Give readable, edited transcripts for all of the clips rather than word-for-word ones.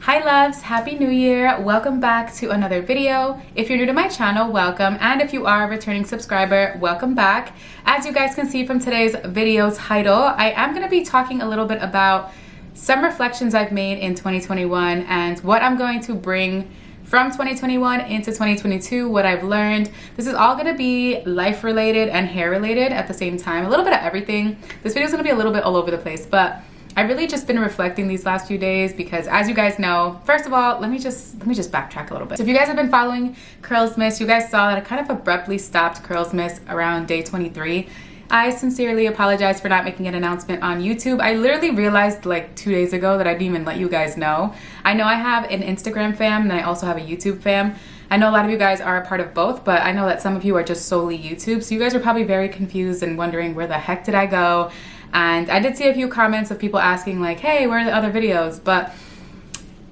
Hi loves, happy new year. Welcome back to another video. If you're new to my channel, welcome, and if you are a returning subscriber, welcome back. As you guys can see from today's video title, I am going to be talking a little bit about some reflections I've made in 2021 and what I'm going to bring from 2021 into 2022, what I've learned. This is all gonna be life related and hair related at the same time, a little bit of everything. This video is gonna be a little bit all over the place, but I've really just been reflecting these last few days because, as you guys know, first of all, let me just backtrack a little bit. So if you guys have been following Curlsmas, you guys saw that I kind of abruptly stopped Curlsmas around day 23. I sincerely apologize for not making an announcement on YouTube. I literally realized like 2 days ago that I didn't even let you guys know. I know I have an Instagram fam and I also have a YouTube fam. I know a lot of you guys are a part of both, but I know that some of you are just solely YouTube. So you guys are probably very confused and wondering where the heck did I go? And I did see a few comments of people asking like, hey, where are the other videos? But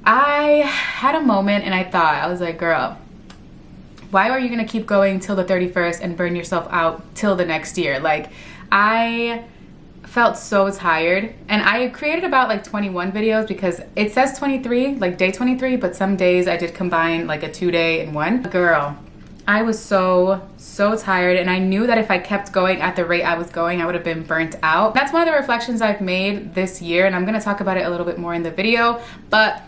I had a moment and I was like, girl, why are you gonna keep going till the 31st and burn yourself out till the next year? Like, I felt so tired, and I created about like 21 videos because it says 23, like day 23, but some days I did combine like a 2-day in one. Girl, I was so tired, and I knew that if I kept going at the rate I was going, I would have been burnt out. That's one of the reflections I've made this year, and I'm gonna talk about it a little bit more in the video, but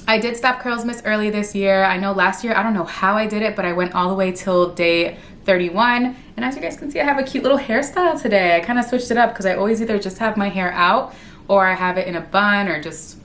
I did stop Curlsmas early this year. I know last year, I don't know how I did it, but I went all the way till day 31. And as you guys can see, I have a cute little hairstyle today. I kind of switched it up because I always either just have my hair out or I have it in a bun, or just,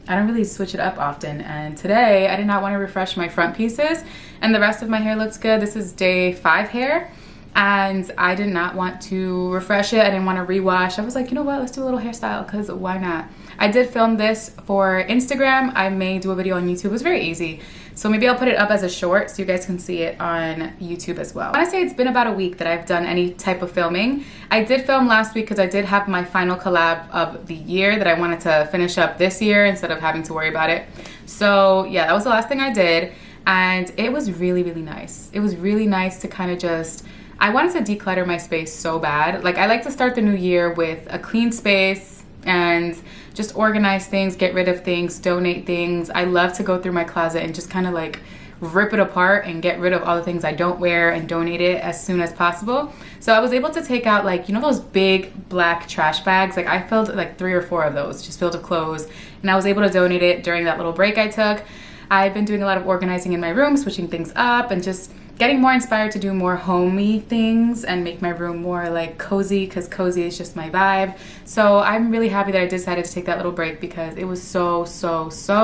I don't really switch it up often. And today I did not want to refresh my front pieces and the rest of my hair looks good. This is day 5 hair. And I did not want to refresh it. I didn't want to rewash. I was like, you know what, let's do a little hairstyle, because why not? I did film this for Instagram. I may do a video on YouTube. It was very easy. So maybe I'll put it up as a short so you guys can see it on YouTube as well. I want to say it's been about a week that I've done any type of filming. I did film last week because I did have my final collab of the year that I wanted to finish up this year instead of having to worry about it. So yeah, that was the last thing I did. And it was really nice. It was really nice to kind of just, I wanted to declutter my space so bad. Like, I like to start the new year with a clean space and just organize things, get rid of things, donate things. I love to go through my closet and just kind of like rip it apart and get rid of all the things I don't wear and donate it as soon as possible. So I was able to take out, like, you know those big black trash bags? Like, I filled like 3 or 4 of those, just filled with clothes, and I was able to donate it during that little break I took. I've been doing a lot of organizing in my room, switching things up, and just getting more inspired to do more homey things and make my room more like cozy, because cozy is just my vibe. So I'm really happy that I decided to take that little break because it was so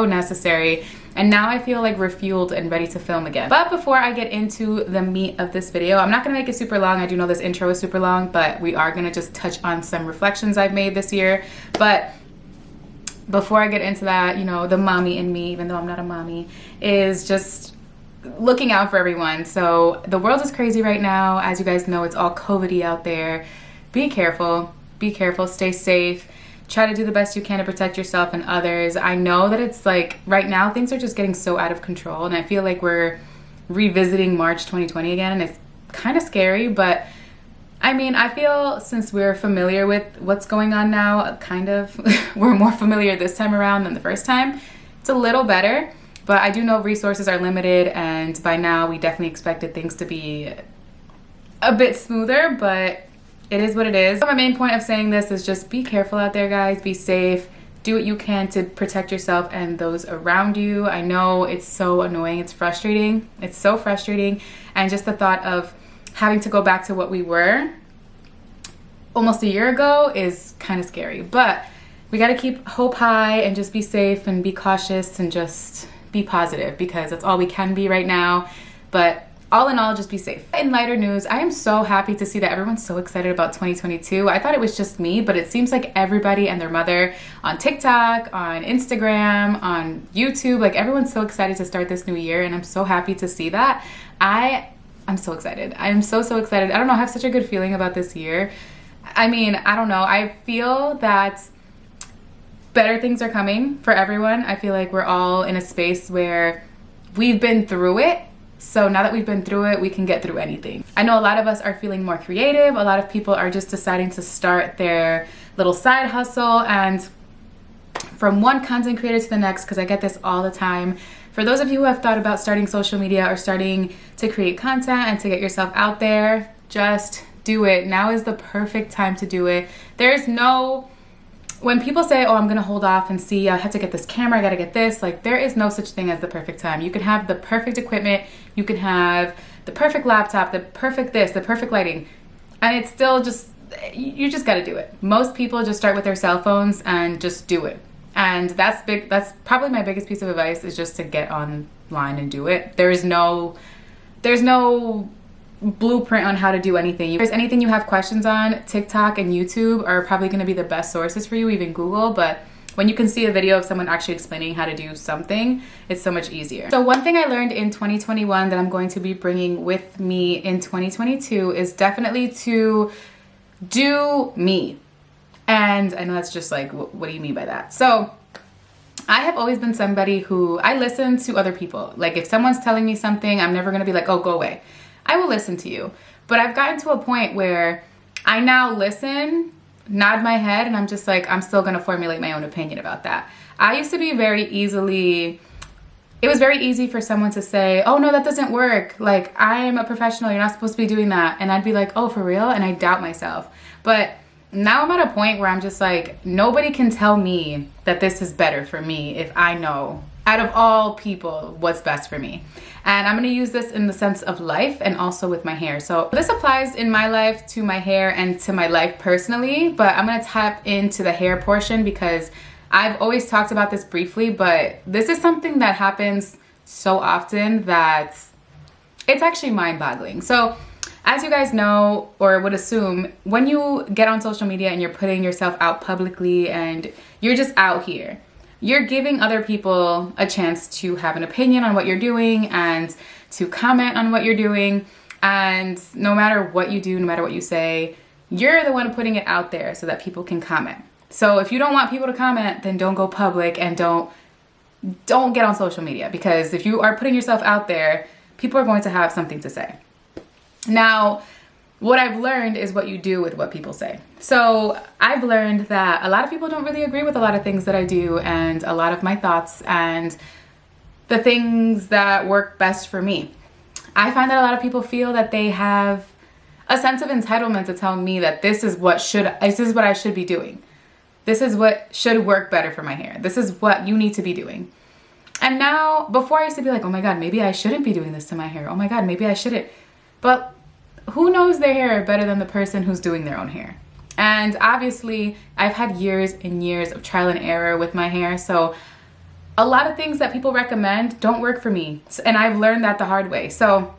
necessary. And now I feel like refueled and ready to film again. But before I get into the meat of this video, I'm not gonna make it super long. I do know this intro is super long, but we are gonna just touch on some reflections I've made this year. But before I get into that, you know, the mommy in me, even though I'm not a mommy, is just looking out for everyone. So the world is crazy right now. As you guys know, it's all COVID-y out there. Be careful, stay safe. Try to do the best you can to protect yourself and others. I know that it's like, right now, things are just getting so out of control, and I feel like we're revisiting March 2020 again, and it's kind of scary, but I mean, I feel since we're familiar with what's going on now, kind of, we're more familiar this time around than the first time. It's a little better. But I do know resources are limited, and by now we definitely expected things to be a bit smoother, but it is what it is. So my main point of saying this is just be careful out there, guys. Be safe. Do what you can to protect yourself and those around you. I know it's so annoying. It's frustrating. It's so frustrating. And just the thought of having to go back to what we were almost a year ago is kind of scary. But we got to keep hope high and just be safe and be cautious and just be positive, because that's all we can be right now. But all in all, just be safe. In lighter news, I am so happy to see that everyone's so excited about 2022. I thought it was just me, but it seems like everybody and their mother on TikTok, on Instagram, on YouTube, like everyone's so excited to start this new year, and I'm so happy to see that. I'm so excited. I am so excited. I don't know, I have such a good feeling about this year. I mean, I don't know. I feel that better things are coming for everyone. I feel like we're all in a space where we've been through it. So now that we've been through it, we can get through anything. I know a lot of us are feeling more creative. A lot of people are just deciding to start their little side hustle. And from one content creator to the next, because I get this all the time. For those of you who have thought about starting social media or starting to create content and to get yourself out there, just do it. Now is the perfect time to do it. There's no, when people say, oh, I'm gonna hold off and see, I have to get this camera, I gotta get this, like there is no such thing as the perfect time. You can have the perfect equipment, you can have the perfect laptop, the perfect this, the perfect lighting, and it's still just, you just gotta do it. Most people just start with their cell phones and just do it. And that's big. That's probably my biggest piece of advice, is just to get online and do it. There's no blueprint on how to do anything. If there's anything you have questions on, TikTok and YouTube are probably going to be the best sources for you, even Google. But when you can see a video of someone actually explaining how to do something, it's so much easier. So one thing I learned in 2021 that I'm going to be bringing with me in 2022 is definitely to do me. And I know that's just like, what do you mean by that? So I have always been somebody who, I listen to other people. Like if someone's telling me something, I'm never gonna be like, oh, go away. I will listen to you. But I've gotten to a point where I now listen, nod my head, and I'm just like, I'm still gonna formulate my own opinion about that. I used to be it was very easy for someone to say, oh no, that doesn't work. Like I'm a professional, you're not supposed to be doing that. And I'd be like, oh, for real? And I doubt myself. But now I'm at a point where I'm just like, nobody can tell me that this is better for me if I know, out of all people, what's best for me. And I'm gonna use this in the sense of life and also with my hair. So this applies in my life to my hair and to my life personally, but I'm gonna tap into the hair portion because I've always talked about this briefly, but this is something that happens so often that it's actually mind-boggling. So as you guys know, or would assume, when you get on social media and you're putting yourself out publicly and you're just out here, you're giving other people a chance to have an opinion on what you're doing and to comment on what you're doing. And no matter what you do, no matter what you say, you're the one putting it out there so that people can comment. So if you don't want people to comment, then don't go public and don't get on social media, because if you are putting yourself out there, people are going to have something to say. Now, what I've learned is what you do with what people say. So I've learned that a lot of people don't really agree with a lot of things that I do and a lot of my thoughts and the things that work best for me. I find that a lot of people feel that they have a sense of entitlement to tell me that this is what I should be doing. This is what should work better for my hair. This is what you need to be doing. And now, before I used to be like, oh my God, maybe I shouldn't be doing this to my hair. Oh my God, maybe I shouldn't. But who knows their hair better than the person who's doing their own hair? And obviously, I've had years and years of trial and error with my hair. So a lot of things that people recommend don't work for me. And I've learned that the hard way. So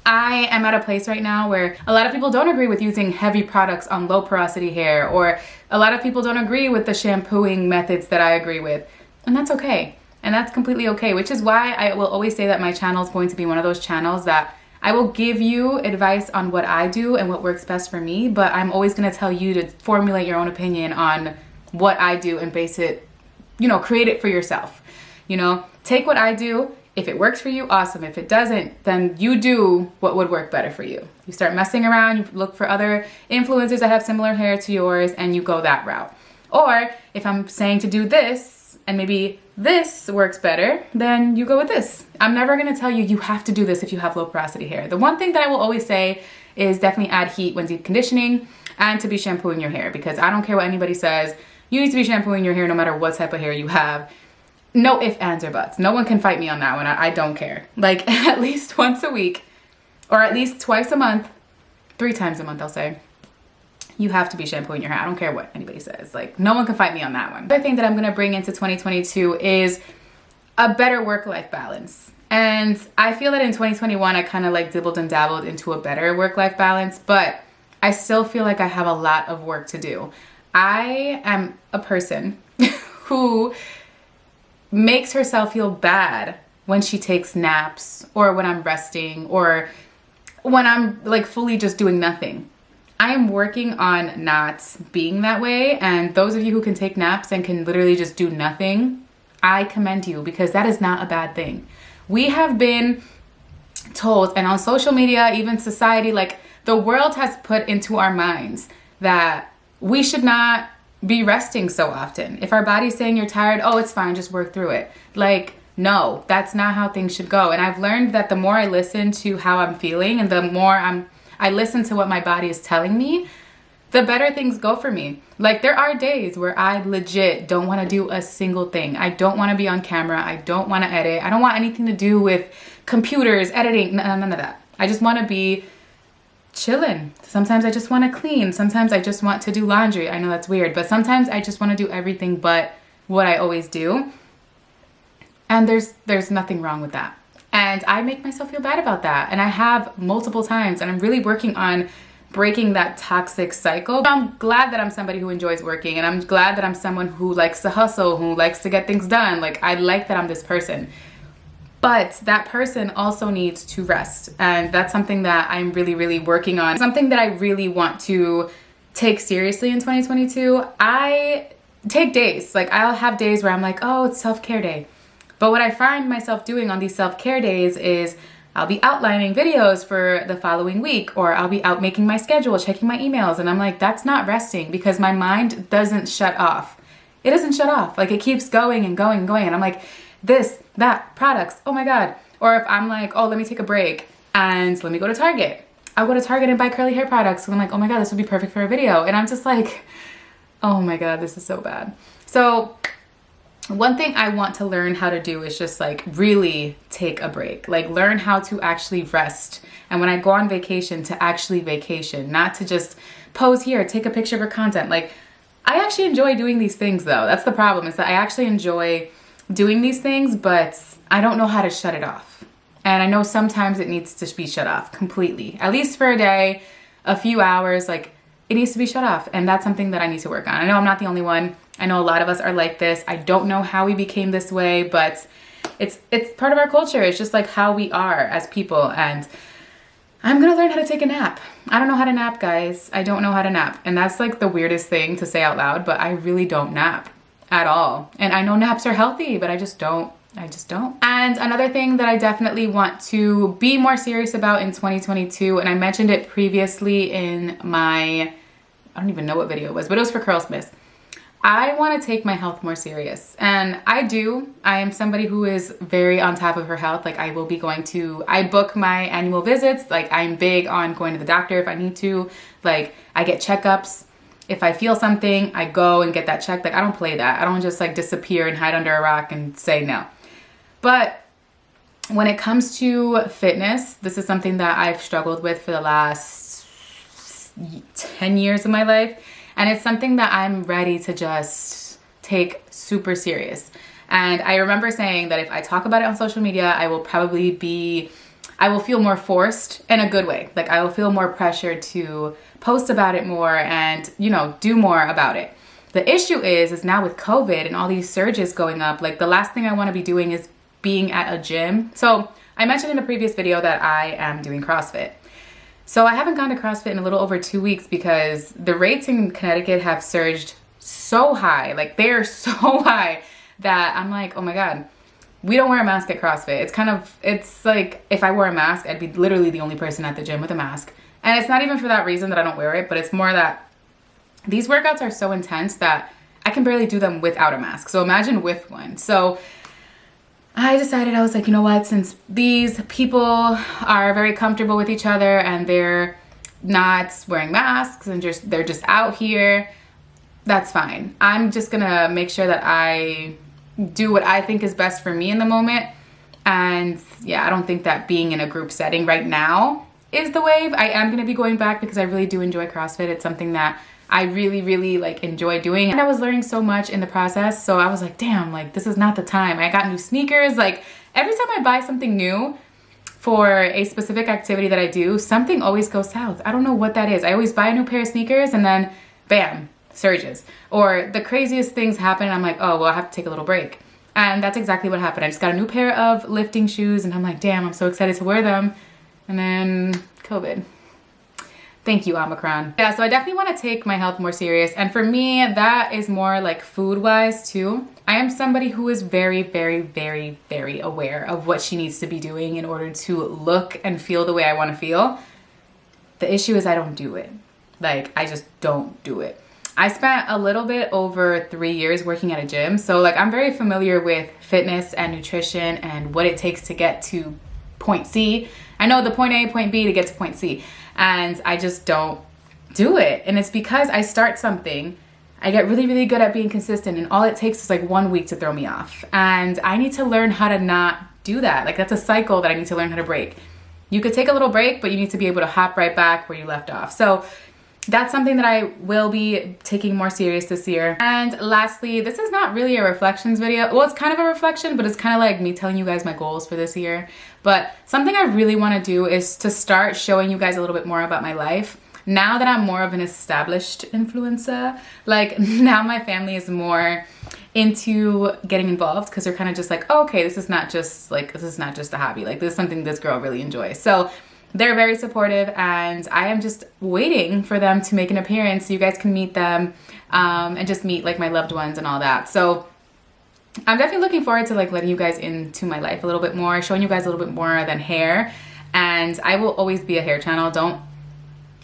I am at a place right now where a lot of people don't agree with using heavy products on low porosity hair, or a lot of people don't agree with the shampooing methods that I agree with. And that's okay. And that's completely okay, which is why I will always say that my channel is going to be one of those channels that I will give you advice on what I do and what works best for me, but I'm always gonna tell you to formulate your own opinion on what I do and base it, create it for yourself. Take what I do. If it works for you, awesome. If it doesn't, then you do what would work better for you. You start messing around, you look for other influencers that have similar hair to yours, and you go that route. Or if I'm saying to do this, and maybe this works better, then you go with this. I'm never gonna tell you have to do this if you have low porosity hair. The one thing that I will always say is definitely add heat when deep conditioning and to be shampooing your hair, because I don't care what anybody says, you need to be shampooing your hair no matter what type of hair you have. No ifs, ands, or buts. No one can fight me on that one. I don't care. Like at least once a week, or at least twice a month, 3 times a month I'll say, you have to be shampooing your hair. I don't care what anybody says. Like no one can fight me on that one. The other thing that I'm gonna bring into 2022 is a better work-life balance. And I feel that in 2021, I kind of like dibbled and dabbled into a better work-life balance, but I still feel like I have a lot of work to do. I am a person who makes herself feel bad when she takes naps, or when I'm resting, or when I'm like fully just doing nothing. I am working on not being that way, and those of you who can take naps and can literally just do nothing, I commend you, because that is not a bad thing. We have been told, and on social media, even society, like the world has put into our minds that we should not be resting so often. If our body's saying you're tired, oh, it's fine, just work through it. Like, no, that's not how things should go. And I've learned that the more I listen to how I'm feeling and the more I listen to what my body is telling me, the better things go for me. Like, there are days where I legit don't want to do a single thing. I don't want to be on camera. I don't want to edit. I don't want anything to do with computers, editing, none of that. I just want to be chilling. Sometimes I just want to clean. Sometimes I just want to do laundry. I know that's weird, but sometimes I just want to do everything but what I always do. And there's nothing wrong with that. And I make myself feel bad about that. And I have multiple times, and I'm really working on breaking that toxic cycle. I'm glad that I'm somebody who enjoys working, and I'm glad that I'm someone who likes to hustle, who likes to get things done. Like, I like that I'm this person. But that person also needs to rest. And that's something that I'm really, really working on. Something that I really want to take seriously in 2022. I take days. Like, I'll have days where I'm like, oh, it's self-care day. But what I find myself doing on these self-care days is I'll be outlining videos for the following week, or I'll be out making my schedule, checking my emails. And I'm like, that's not resting, because my mind doesn't shut off. It doesn't shut off. Like, it keeps going and going and going. And I'm like, this, that, products, oh my God. Or if I'm like, oh, let me take a break and let me go to Target. I'll go to Target and buy curly hair products. And I'm like, oh my God, this would be perfect for a video. And I'm just like, oh my God, this is so bad. So one thing I want to learn how to do is just like really take a break, like learn how to actually rest. And when I go on vacation, to actually vacation, not to just pose here, take a picture for content. Like, I actually enjoy doing these things though. That's the problem, is that I actually enjoy doing these things, but I don't know how to shut it off. And I know sometimes it needs to be shut off completely, at least for a day, a few hours, like it needs to be shut off. And that's something that I need to work on. I know I'm not the only one. I know a lot of us are like this. I don't know how we became this way, but it's part of our culture. It's just like how we are as people. And I'm gonna learn how to take a nap. I don't know how to nap, guys. I don't know how to nap. And that's like the weirdest thing to say out loud, but I really don't nap at all. And I know naps are healthy, but I just don't. And another thing that I definitely want to be more serious about in 2022, and I mentioned it previously in my, I don't even know what video it was, but it was for Curlsmas. I want to take my health more serious. And I do. I am somebody who is very on top of her health. Like, I will be going to, I book my annual visits. Like, I'm big on going to the doctor if I need to. Like, I get checkups. If I feel something, I go and get that checked. Like, I don't play that. I don't just like disappear and hide under a rock and say no. But when it comes to fitness, this is something that I've struggled with for the last 10 years of my life. And it's something that I'm ready to just take super serious. And I remember saying that if I talk about it on social media, I will feel more forced in a good way. Like, I will feel more pressure to post about it more and, you know, do more about it. The issue is now with COVID and all these surges going up, like the last thing I want to be doing is being at a gym. So I mentioned in a previous video that I am doing CrossFit. So I haven't gone to CrossFit in a little over 2 weeks because the rates in Connecticut have surged so high. Like, they're so high that I'm like, oh my God, we don't wear a mask at CrossFit. It's like if I wore a mask, I'd be literally the only person at the gym with a mask. And it's not even for that reason that I don't wear it, but it's more that these workouts are so intense that I can barely do them without a mask. So imagine with one. So I decided, I was like, you know what, since these people are very comfortable with each other and they're not wearing masks and they're just out here, that's fine. I'm just gonna make sure that I do what I think is best for me in the moment. And yeah, I don't think that being in a group setting right now is the wave. I am gonna be going back because I really do enjoy CrossFit. It's something that I really, really like enjoy doing. And I was learning so much in the process. So I was like, damn, like this is not the time. I got new sneakers. Like, every time I buy something new for a specific activity that I do, something always goes south. I don't know what that is. I always buy a new pair of sneakers and then bam, surges. Or the craziest things happen and I'm like, oh, well, I have to take a little break. And that's exactly what happened. I just got a new pair of lifting shoes and I'm like, damn, I'm so excited to wear them. And then COVID. Thank you, Omicron. Yeah, so I definitely want to take my health more serious. And for me, that is more like food-wise too. I am somebody who is very, very, very, very aware of what she needs to be doing in order to look and feel the way I want to feel. The issue is I don't do it. Like, I just don't do it. I spent a little bit over 3 years working at a gym. So like I'm very familiar with fitness and nutrition and what it takes to get to point C. I know the point A, point B to get to point C. And I just don't do it. And it's because I start something, I get really, really good at being consistent, and all it takes is like 1 week to throw me off. And I need to learn how to not do that. Like that's a cycle that I need to learn how to break. You could take a little break, but you need to be able to hop right back where you left off. So that's something that I will be taking more serious this year. And lastly, this is not really a reflections video. Well, it's kind of a reflection, but it's kind of like me telling you guys my goals for this year. But something I really want to do is to start showing you guys a little bit more about my life. Now that I'm more of an established influencer, like now my family is more into getting involved because they're kind of just like, oh, okay, this is not just a hobby. Like this is something this girl really enjoys. So they're very supportive, and I am just waiting for them to make an appearance so you guys can meet them and just meet like my loved ones and all that. So I'm definitely looking forward to like letting you guys into my life a little bit more, showing you guys a little bit more than hair. And I will always be a hair channel.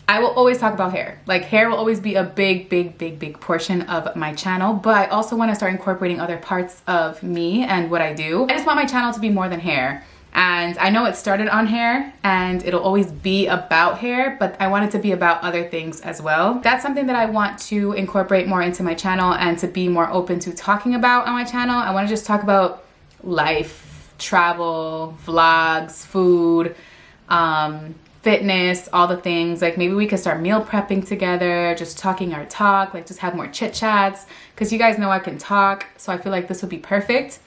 I will always talk about hair. Like hair will always be a big portion of my channel, but I also want to start incorporating other parts of me and what I do. I just want my channel to be more than hair. And I know it started on hair and it'll always be about hair, but I want it to be about other things as well. That's something that I want to incorporate more into my channel and to be more open to talking about on my channel. I want to just talk about life, travel, vlogs, food, fitness, all the things. Like maybe we could start meal prepping together, just talking our talk, like just have more chit chats, because you guys know I can talk. So I feel like this would be perfect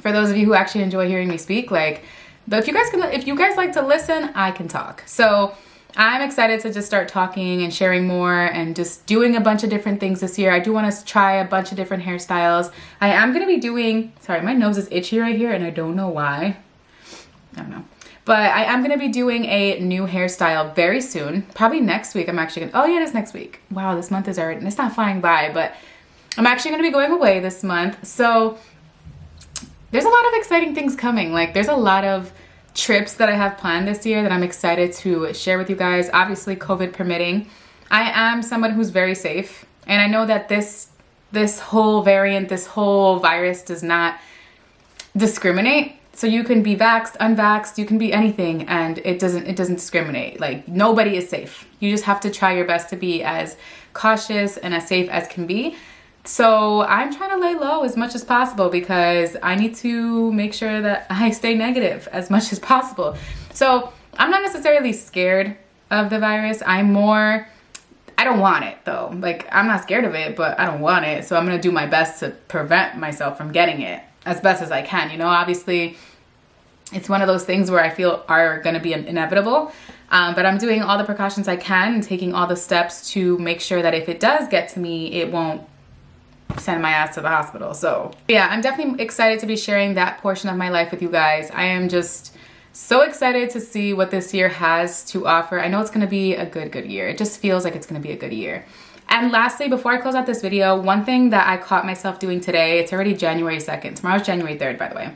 for those of you who actually enjoy hearing me speak. Like, but if you guys like to listen, I can talk. So I'm excited to just start talking and sharing more and just doing a bunch of different things this year. I do want to try a bunch of different hairstyles. I am going to be doing, sorry, my nose is itchy right here and I don't know why. I don't know. But I am going to be doing a new hairstyle very soon. Probably next week. I'm actually going to, oh yeah, it is next week. Wow, this month is already, it's not flying by, but I'm actually going to be going away this month. So there's a lot of exciting things coming. Like there's a lot of trips that I have planned this year that I'm excited to share with you guys. Obviously, COVID permitting. I am someone who's very safe. And I know that this whole variant, this whole virus does not discriminate. So you can be vaxxed, unvaxxed, you can be anything, and it doesn't discriminate. Like nobody is safe. You just have to try your best to be as cautious and as safe as can be. So I'm trying to lay low as much as possible because I need to make sure that I stay negative as much as possible. So I'm not necessarily scared of the virus. I don't want it though. Like I'm not scared of it, but I don't want it. So I'm gonna do my best to prevent myself from getting it as best as I can. You know, obviously it's one of those things where I feel are gonna be inevitable. But I'm doing all the precautions I can and taking all the steps to make sure that if it does get to me, it won't send my ass to the hospital. So yeah, I'm definitely excited to be sharing that portion of my life with you guys. I am just so excited to see what this year has to offer. I know it's going to be a good year. It just feels like it's going to be a good year. And lastly, before I close out this video, one thing that I caught myself doing today, it's already January 2nd. Tomorrow's January 3rd, by the way.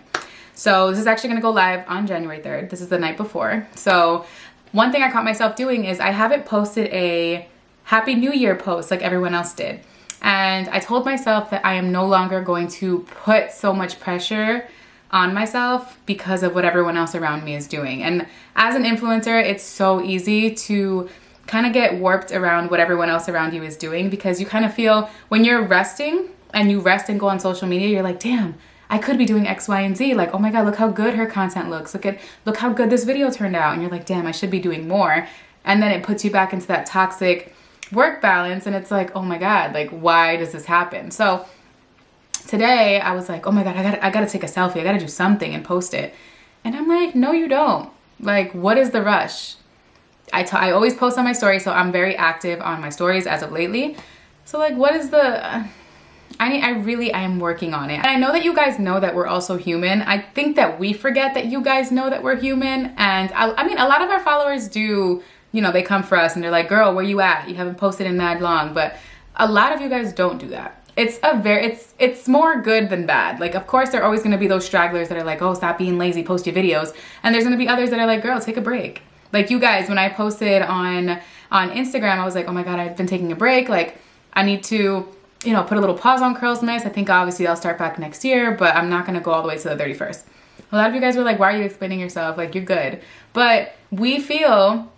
So this is actually going to go live on January 3rd. This is the night before. So one thing I caught myself doing is I haven't posted a Happy New Year post like everyone else did. And I told myself that I am no longer going to put so much pressure on myself because of what everyone else around me is doing. And as an influencer, it's so easy to kind of get warped around what everyone else around you is doing, because you kind of feel when you're resting and you rest and go on social media, you're like, damn, I could be doing X, Y, and Z. Like, oh my God, look how good her content looks. Look how good this video turned out. And you're like, damn, I should be doing more. And then it puts you back into that toxic work balance, and it's like, oh my God, like why does this happen? So today I was like, oh my God, I gotta take a selfie, I gotta do something and post it. And I'm like, no you don't. Like, what is the rush? I always post on my stories, so I'm very active on my stories as of lately. So like, what is the I am working on it. And I know that you guys know that we're also human. I think that we forget that you guys know that we're human. And I mean, a lot of our followers do, you know, they come for us and they're like, girl, where you at? You haven't posted in mad long. But a lot of you guys don't do that. It's more good than bad. Like, of course, there are always going to be those stragglers that are like, oh, stop being lazy, post your videos. And there's going to be others that are like, girl, take a break. Like you guys, when I posted on Instagram, I was like, oh my God, I've been taking a break. Like, I need to, you know, put a little pause on Curlsmas. I think obviously I'll start back next year, but I'm not gonna go all the way to the 31st. A lot of you guys were like, why are you explaining yourself? Like, you're good. But we feel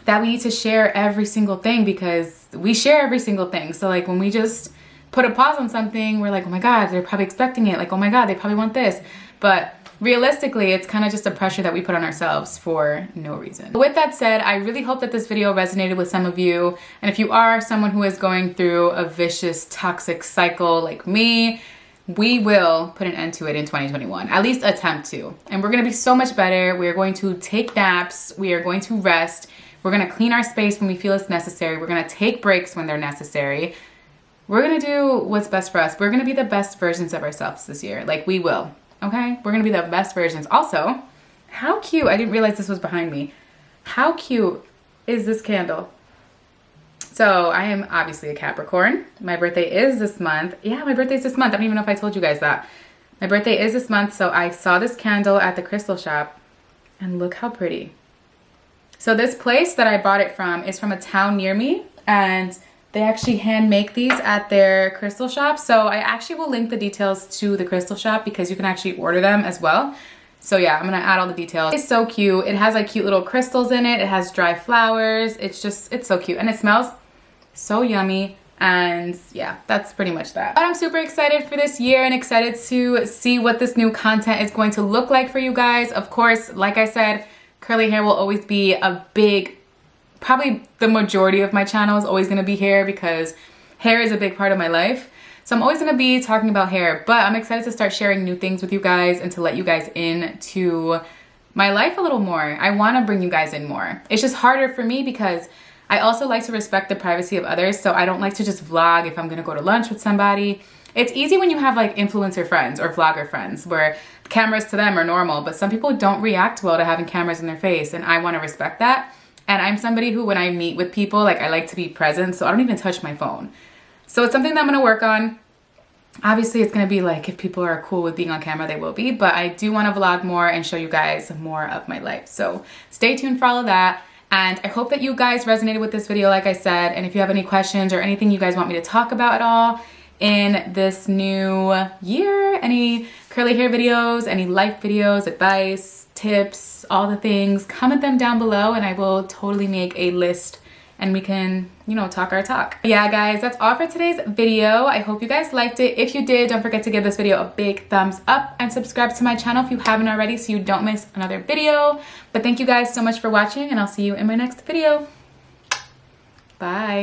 that we need to share every single thing because we share every single thing. So like when we just put a pause on something, we're like, oh my God, they're probably expecting it. Like, oh my God, they probably want this. But realistically, it's kind of just a pressure that we put on ourselves for no reason. With that said, I really hope that this video resonated with some of you. And if you are someone who is going through a vicious, toxic cycle like me, we will put an end to it in 2021, at least attempt to. And we're gonna be so much better. We are going to take naps. We are going to rest. We're gonna clean our space when we feel it's necessary. We're gonna take breaks when they're necessary. We're gonna do what's best for us. We're gonna be the best versions of ourselves this year. Like, we will, okay? We're gonna be the best versions. Also, how cute, I didn't realize this was behind me. How cute is this candle? So I am obviously a Capricorn. My birthday is this month. Yeah, my birthday's this month. I don't even know if I told you guys that. My birthday is this month, so I saw this candle at the crystal shop, and look how pretty. So this place that I bought it from is from a town near me, and they actually hand make these at their crystal shop. So I actually will link the details to the crystal shop because you can actually order them as well. So yeah, I'm gonna add all the details. It's so cute. It has like cute little crystals in it. It has dry flowers. It's so cute, and it smells so yummy. And yeah, that's pretty much that. But I'm super excited for this year and excited to see what this new content is going to look like for you guys. Of course, like I said, curly hair will always be a big, probably the majority of my channel is always gonna be hair because hair is a big part of my life. So I'm always gonna be talking about hair, but I'm excited to start sharing new things with you guys and to let you guys into my life a little more. I wanna bring you guys in more. It's just harder for me because I also like to respect the privacy of others, so I don't like to just vlog if I'm gonna go to lunch with somebody. It's easy when you have like influencer friends or vlogger friends where cameras to them are normal, but some people don't react well to having cameras in their face, and I wanna respect that. And I'm somebody who, when I meet with people, like, I like to be present, so I don't even touch my phone. So it's something that I'm gonna work on. Obviously, it's gonna be like, if people are cool with being on camera, they will be, but I do wanna vlog more and show you guys more of my life. So stay tuned for all of that. And I hope that you guys resonated with this video, like I said. And if you have any questions or anything you guys want me to talk about at all in this new year, any curly hair videos, any life videos, advice, tips, all the things, comment them down below and I will totally make a list and we can, you know, talk our talk. Yeah, guys, that's all for today's video. I hope you guys liked it. If you did, don't forget to give this video a big thumbs up and subscribe to my channel if you haven't already so you don't miss another video. But thank you guys so much for watching and I'll see you in my next video. Bye.